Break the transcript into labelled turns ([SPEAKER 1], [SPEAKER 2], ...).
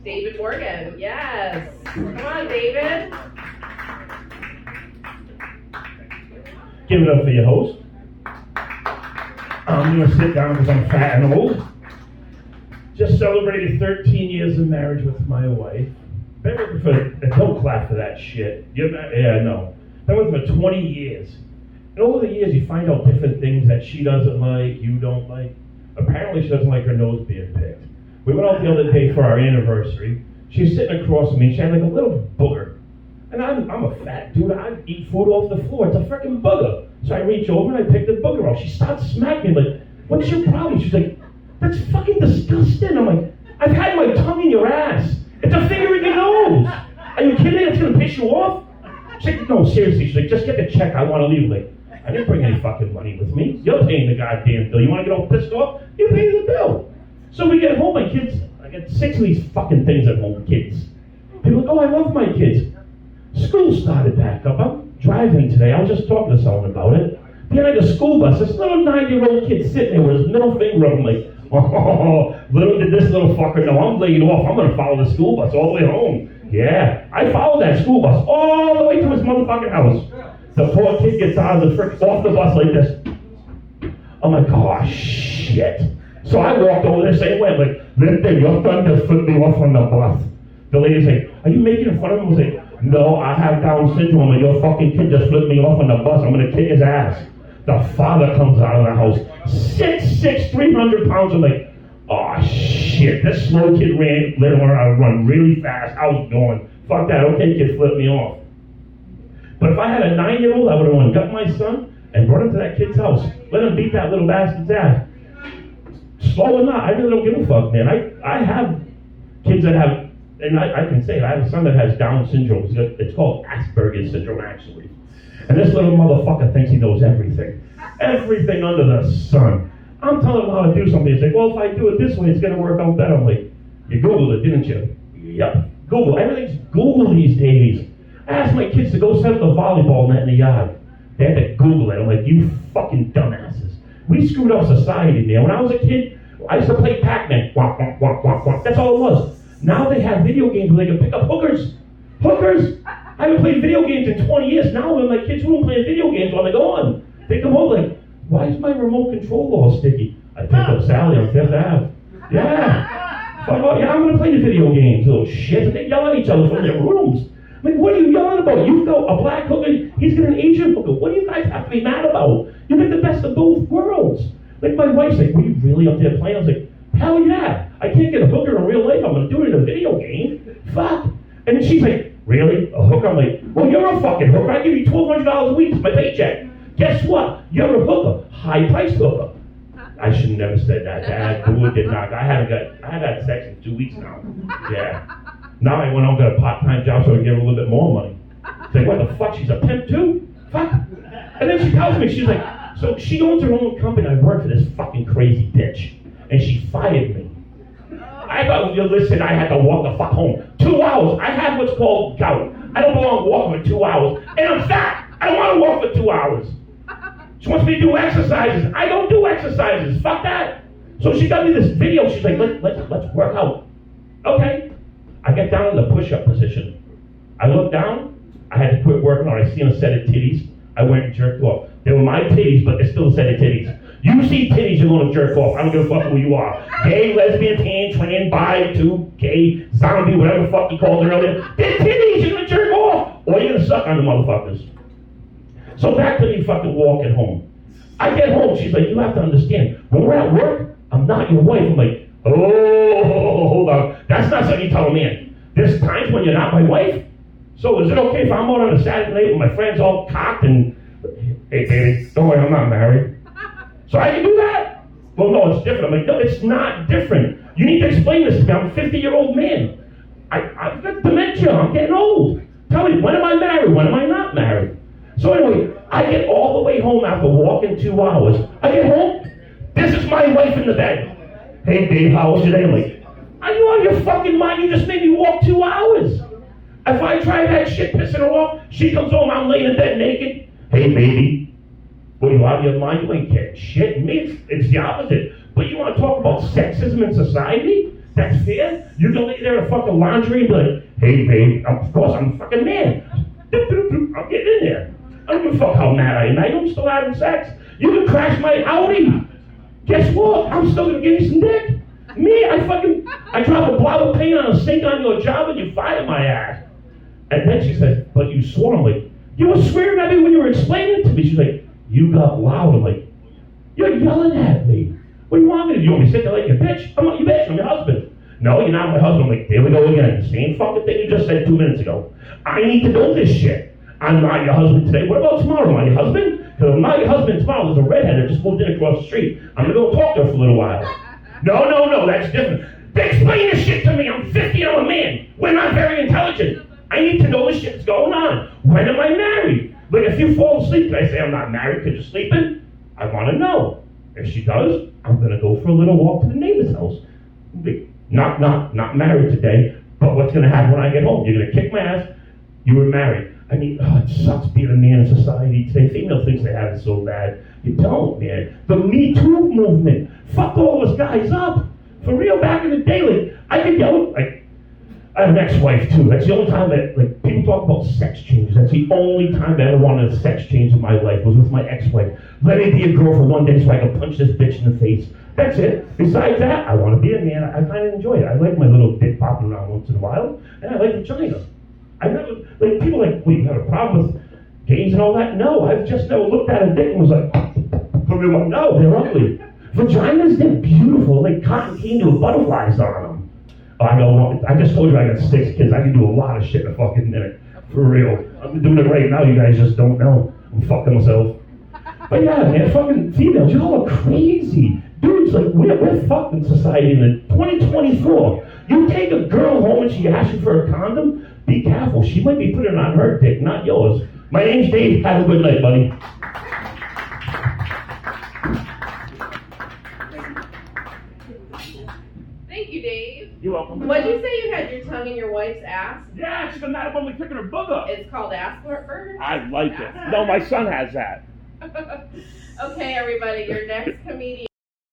[SPEAKER 1] David Morgan. Yes. Come on, David.
[SPEAKER 2] Give it up for your host. I'm going to sit down because I'm fat and old. Just celebrated 13 years of marriage with my wife. Been with her for, don't clap for that shit. Yeah, no. Been with her for 20 years. And over the years, you find out different things that she doesn't like, you don't like. Apparently, she doesn't like her nose being picked. We went out the other day for our anniversary. She's sitting across from me. She had like a little booger. And I'm a fat dude. I eat food off the floor. It's a freaking booger. So I reach over and I pick the booger off. She starts smacking me like, what's your problem? She's like, that's fucking disgusting. I'm like, I've had my tongue in your ass. It's a finger in your nose. Are you kidding me? It's gonna piss you off? She's like, no, seriously. She's like, just get the check. I want to leave. Like, I didn't bring any fucking money with me. You're paying the goddamn bill. You want to get all pissed off? You pay the bill. So we get home, my kids, I got 6 of these fucking things at home, kids. People are like, oh, I love my kids. School started back up. I'm driving today. I was just talking to someone about it. Behind the school bus, this little 9-year-old kid sitting there with his middle finger up. I'm like, oh, little did this little fucker know I'm laid off. I'm going to follow the school bus all the way home. Yeah, I followed that school bus all the way to his motherfucking house. The poor kid gets out of the off the bus like this. I'm like, oh, shit. So I walked over there the same way. I'm like, listen, your son just flipped me off on the bus. The lady's like, are you making fun of him? I was like, no, I have Down syndrome and your fucking kid just flipped me off on the bus. I'm going to kick his ass. The father comes out of the house, 6'6", 300 pounds. I'm like, oh, shit. This slow kid learned how to run really fast. I was going, fuck that. Okay, kid, flip me off. But if I had a 9-year-old, I would have went and got my son and brought him to that kid's house. Let him beat that little bastard's ass. Slow or not, I really don't give a fuck, man. I have kids that have, and I can say it, I have a son that has Down syndrome. It's called Asperger's syndrome, actually. And this little motherfucker thinks he knows everything. Everything under the sun. I'm telling him how to do something. He's like, well, if I do it this way, it's going to work out better. I'm like, you Googled it, didn't you? Yep. Google. Everything's Google these days. I asked my kids to go set up the volleyball net in the yard. They had to Google it. I'm like, you fucking dumbasses. We screwed up society, man. When I was a kid, I used to play Pac-Man. Womp, womp, womp, womp, womp. That's all it was. Now they have video games where they can pick up hookers. Hookers! I haven't played video games in 20 years. Now when my kids room playing video games while they're gone, they come home like, why is my remote control all sticky? I picked up Sally on Fifth Ave. Yeah. So yeah, I'm going to play the video games, little shit. And they yell at each other from their rooms. I'm like, what are you yelling about? You've got a black hooker, he's got an Asian hooker. What do you guys have to be mad about? You get the best of both worlds. Like my wife's like, were you really up there playing? I was like, hell yeah. I can't get a hooker in real life. I'm going to do it in a video game. Fuck. And then she's like, really? A hooker? I'm like, well, you're a fucking hooker. I give you $1,200 a week. It's my paycheck. Guess what? You're a hooker. High-priced hooker. I should have never said that. Dad, did not. I haven't had sex in 2 weeks now. Yeah. Now I went out and got a part-time job so I can get a little bit more money. It's like, what the fuck? She's a pimp too? Fuck. And then she tells me, she's like, so she owns her own company. I work for this fucking crazy bitch. And she fired me. I thought, listen, I had to walk the fuck home. 2 hours. I have what's called gout. I don't belong walking for 2 hours. And I'm fat. I don't want to walk for 2 hours. She wants me to do exercises. I don't do exercises. Fuck that. So she got me this video. She's like, let's work out. Okay. I get down in the push-up position. I look down. I had to quit working on. I seen a set of titties. I went and jerked off. They were my titties, but they're still a set of titties. You see titties, you're going to jerk off. I don't give a fuck who you are. Gay, lesbian, pan, trans, bi, two, gay, zombie, whatever the fuck you called it earlier. They're titties, you're going to jerk off. Or you're going to suck on the motherfuckers. So back to me fucking walking home. I get home, she's like, you have to understand, when we're at work, I'm not your wife. I'm like, oh, hold on. That's not something you tell a man. There's times when you're not my wife. So is it okay if I'm out on a Saturday night with my friends all cocked and, hey baby, don't worry, I'm not married. So I can do that? Well, no, it's different. I'm like, no, it's not different. You need to explain this to me. I'm a 50-year-old man. I've got dementia. I'm getting old. Tell me, when am I married? When am I not married? So anyway, I get all the way home after walking 2 hours. I get home. This is my wife in the bed. Hey, babe, how was your day? I'm like, are you out of your fucking mind? You just made me walk 2 hours. If I try that shit pissing her off, she comes home, I'm laying in bed naked. Hey, baby. Well, you out of your mind? You ain't getting shit. Me, it's the opposite. But you want to talk about sexism in society? That's fair? You can lay there in fucking laundry and be like, hey, babe, of course I'm a fucking man. I'm getting in there. I don't give a fuck how mad I am. I'm still having sex. You can crash my Audi. Guess what? I'm still gonna give you some dick. Me, I drop a blob of paint on a sink on your job and you fire my ass. And then she said, but you swore. I'm like, you were swearing at me when you were explaining it to me. She's like, you got loud. I'm like, you're yelling at me. What do you want me to do? You want me to sit there like a bitch? I'm not your bitch, I'm your husband. No, you're not my husband. I'm like, there we go again. Same fucking thing you just said 2 minutes ago. I need to know this shit. I'm not your husband today. What about tomorrow? Am I your husband? Because I'm not your husband tomorrow. There's a redhead that just moved in across the street. I'm going to go talk to her for a little while. No, that's different. Explain this shit to me. I'm 50 and I'm a man. We're not very intelligent. I need to know this shit's going on. When am I married? But if you fall asleep, I say I'm not married because you're sleeping, I want to know. If she does, I'm going to go for a little walk to the neighbor's house. Not married today, but what's going to happen when I get home? You're going to kick my ass. You were married. I mean, it sucks being a man in society today. Female thinks they have it so bad. You don't, man. The Me Too movement fucked all those guys up. For real, back in the day, like, I could yell, like, I have an ex-wife too. That's the only time that, like, people talk about sex changes. That's the only time I ever wanted a sex change in my life was with my ex-wife. Let me be a girl for one day so I can punch this bitch in the face. That's it. Besides that, I want to be a man. I kind of enjoy it. I like my little dick popping around once in a while, and I like vagina. I never, like, people like, wait, you have a problem with gays and all that? No, I've just never looked at a dick and was like, no, they're ugly. Vaginas, they're beautiful, like cotton candy with butterflies on them. I know, I just told you I got 6 kids. I can do a lot of shit in a fucking minute. For real. I'm doing it right now, you guys just don't know. I'm fucking myself. But yeah, man, fucking females, y'all are crazy. Dudes, like, we're fucked in society in the 2024. You take a girl home and she asks you for a condom, be careful. She might be putting it on her dick, not yours. My name's Dave. Have a good night, buddy.
[SPEAKER 1] Thank you, Dave.
[SPEAKER 2] You're welcome.
[SPEAKER 1] What'd you say you had your tongue in your wife's ass?
[SPEAKER 2] Yeah, she's been mad about me picking her booger.
[SPEAKER 1] It's called ass burger?
[SPEAKER 2] I like it. No, my son has that.
[SPEAKER 1] Okay, everybody, your next comedian.